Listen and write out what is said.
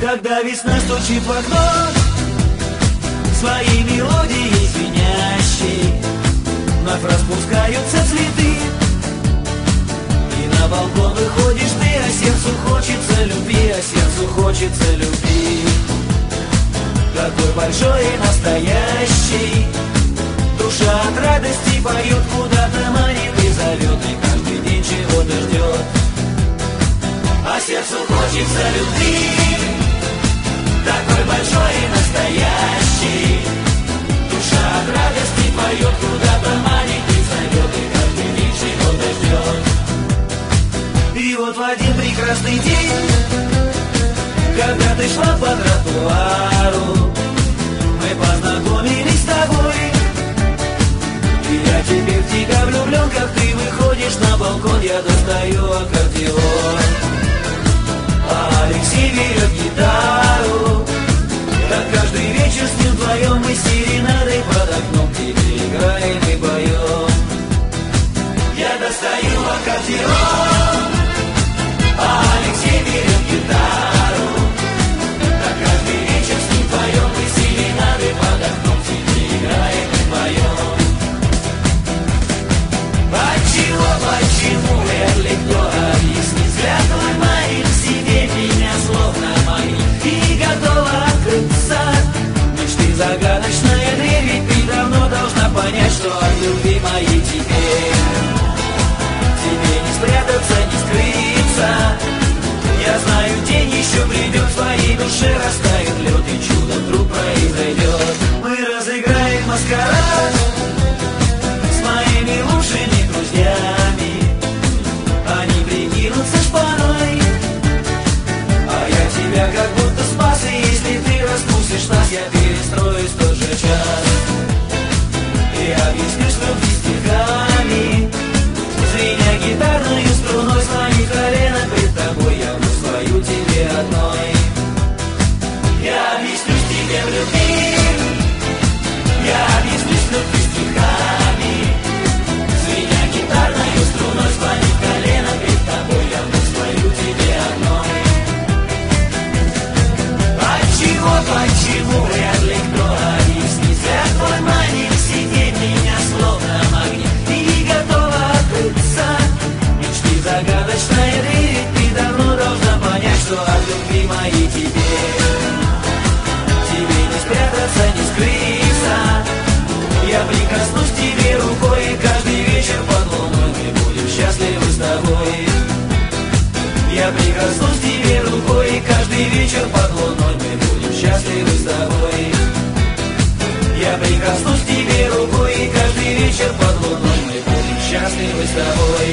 Когда весна стучит в окно своей мелодией звенящей, вновь распускаются цветы, и на балкон выходишь ты, а сердцу хочется любви, а сердцу хочется любви. Такой большой и настоящий, душа от радости поет, куда-то манит и зовет, и каждый день чего-то ждет, а сердцу хочется любви. Такой большой и настоящий, душа от радости поет, куда-то манит и зовет, и каждый день чего-то ждет. И вот в один прекрасный день, когда ты шла по тротуару, мы познакомились с тобой, и я теперь в тебя влюблен, как ты выходишь на балкон, я достаю аккордеон, а Алексей берет гитару. Так каждый вечер с ним вдвоем мы серенадой под окном тебе играем и поем. Я достаю аккордеон, а Алексей берет гитару. Так каждый вечер с ним вдвоем мы серенадой под окном тебе играем и поем. Почему, вряд ли кто объяснит, взгляд твой манит к себе меня словно магнит, и готова открыться мечты загадочная дверь, ведь ты давно должна понять, что от любви моей тебе не спрятаться, не скрыться. Я знаю, день еще придет, в твоей душе растает лед, и чудо вдруг произойдет. Мы разыграем маскарад с моими лучшими друзьями, они прикинутся шпаной, а я тебя как будто спас, и если ты распустишь нас, я перестроюсь в тот же час и объясню, что ты стихами, звеня гитарную струной с моих коленок пред тобой, я вновь свою тебе одной. Я объяснюсь тебе в любви, я объяснюсь, что ты стихами, звеня гитарную струной с моих коленок пред тобой, я вновь свою тебе одной. Почему, вряд ли кто объяснит, взгляд твой манит к себе меня словно магнит, и готова открыться мечты загадочная дверь, ты давно должна понять, что от любви моей тебе не спрятаться, не скрыться. Я прикоснусь к тебе рукой, и каждый вечер под луной мы будем счастливы с тобой. Я прикоснусь к тебе рукой, и каждый вечер под луной мы будем счастливы с тобой. Я прикоснусь к тебе рукой, и каждый вечер под луной мы будем счастливы с тобой.